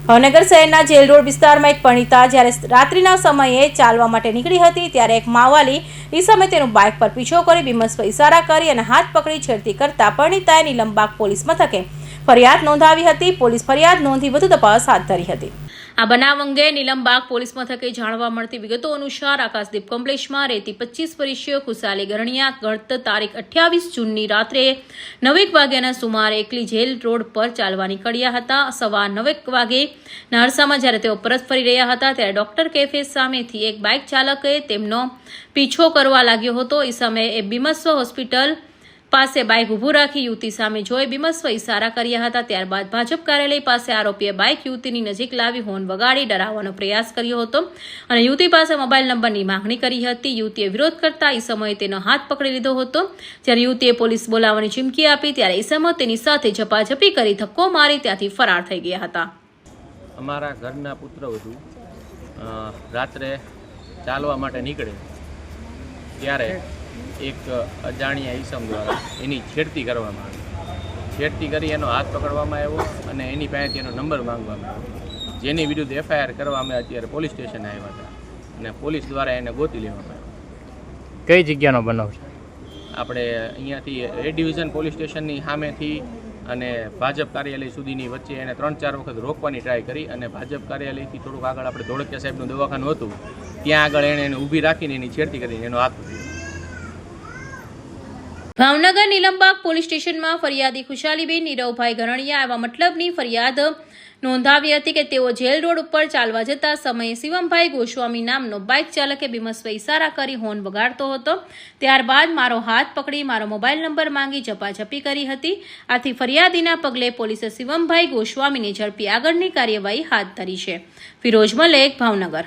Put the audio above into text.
ભાવનગર શહેરના jail road વિસ્તારમાં એક પરિણીતા જ્યારે રાત્રિના સમયે ચાલવા માટે નીકળી હતી ત્યારે એક માવાલી ઈસમે તેનું બાઇક પર પીછો કરી બીમસ્વ ઇશારા કરી અને હાથ પકડી છેડતી કરતા પરિણીતાએ નીલમબાગ પોલીસ મથકે ફરિયાદ નોંધાવી હતી। પોલીસ ફરિયાદ નોંધી વધુ તપાસ હાથ ધરી હતી। આ બનાવ અંગે નીલમબાગ પોલીસ મથકે જાણવા મળતી વિગતો અનુસાર આકાશદીપ કોમ્પ્લેક્ષમાં રહેતી 25 વર્ષીય ખુશાલી ગરણિયા ગત તારીખ 28 જૂનની રાત્રે 9 વાગ્યાના સુમારે એકલી જેલ રોડ પર ચાલવા નીકળ્યા હતા। સવાર 9 વાગે નારસામાં જ્યારે તેઓ પરત ફરી રહ્યા હતા ત્યારે ડોક્ટર કેફે સામેથી એક બાઇક ચાલકે તેમનો પીછો કરવા લાગ્યો હતો। એ સમયે બીમસ્વ હોસ્પિટલ પાસે બાઇક ઊભું રાખી યુવતી સામે જોઈ બીમસ્વ ઇશારા કર્યા હતા। ત્યારબાદ ભાજપ કાર્યાલય પાસે આરોપીએ બાઇક યુવતીની નજીક લાવી હોર્ન વગાડી ડરાવવાનો પ્રયાસ કર્યો હતો અને યુવતી પાસે મોબાઈલ નંબરની માંગણી કરી હતી। યુવતીએ વિરોધ કરતા ઈસમોએ તેનો હાથ પકડી લીધો હતો। જ્યારે યુવતીએ પોલીસ બોલાવવાની ચીમકી આપી ત્યારે ઈસમો તેની સાથે ઝપાઝપી કરી ધક્કો મારી ત્યાંથી ફરાર થઈ ગયા હતા। અમારા ઘરના પુત્રવધુ રાત્રે ચાલવા માટે નીકળે ત્યારે એક અજાણ્યા ઈસમ દ્વારા એની છેડતી કરવામાં આવી। છેડતી કરી એનો હાથ પકડવામાં આવ્યો અને એની પાસેથી એનો નંબર માંગવામાં આવ્યો, જેની વિરુદ્ધ FIR કરવા અમે અત્યારે પોલીસ સ્ટેશને આવ્યા હતા અને પોલીસ દ્વારા એને ગોતી લેવામાં આવ્યો। કઈ જગ્યાનો બનાવ છે? આપણે અહીંયાથી A ડિવિઝન પોલીસ સ્ટેશનની સામેથી અને ભાજપ કાર્યાલય સુધીની વચ્ચે એને 3-4 વખત રોકવાની ટ્રાય કરી અને ભાજપ કાર્યાલયથી થોડુંક આગળ આપણે ધોળકિયા સાહેબનું દવાખાનું હતું ત્યાં આગળ એને ઊભી રાખીને એની છેડતી કરીને એનો હાથ પકડ્યો। ભાવનગર નીલમબાગ પોલીસ સ્ટેશનમાં ફરિયાદી ખુશાલીબેન નીરવભાઈ ગરણિયા આવા મતલબની ફરિયાદ નોંધાવી હતી કે તેઓ જેલ રોડ ઉપર ચાલવા જતા સમયે શિવમભાઈ ગોસ્વામી નામનો બાઇક ચાલકે બીમસ્વ ઇશારા કરી હોર્ન વગાડતો હતો। ત્યારબાદ મારો હાથ પકડી મારો મોબાઈલ નંબર માંગી ઝપાઝપી કરી હતી। આથી ફરિયાદીના પગલે પોલીસે શિવમભાઈ ગોસ્વામીને ઝડપી આગળની કાર્યવાહી હાથ ધરી છે। ફિરોઝ મલેક, ભાવનગર।